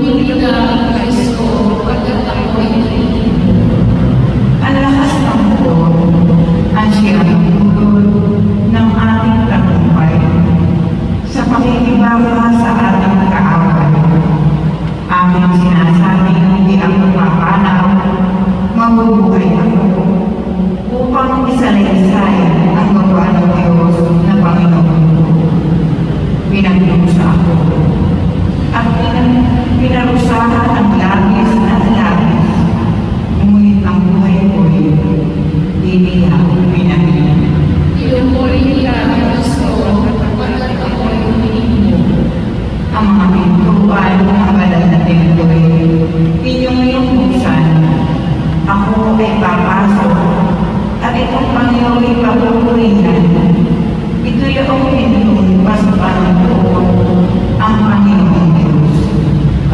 Pumili ka ang Kristo pagkat ako ay Ang lakas ng mundo, ang siyang tutod ng ating tagumpay sa pakikibaka sa ating kaaway. Aming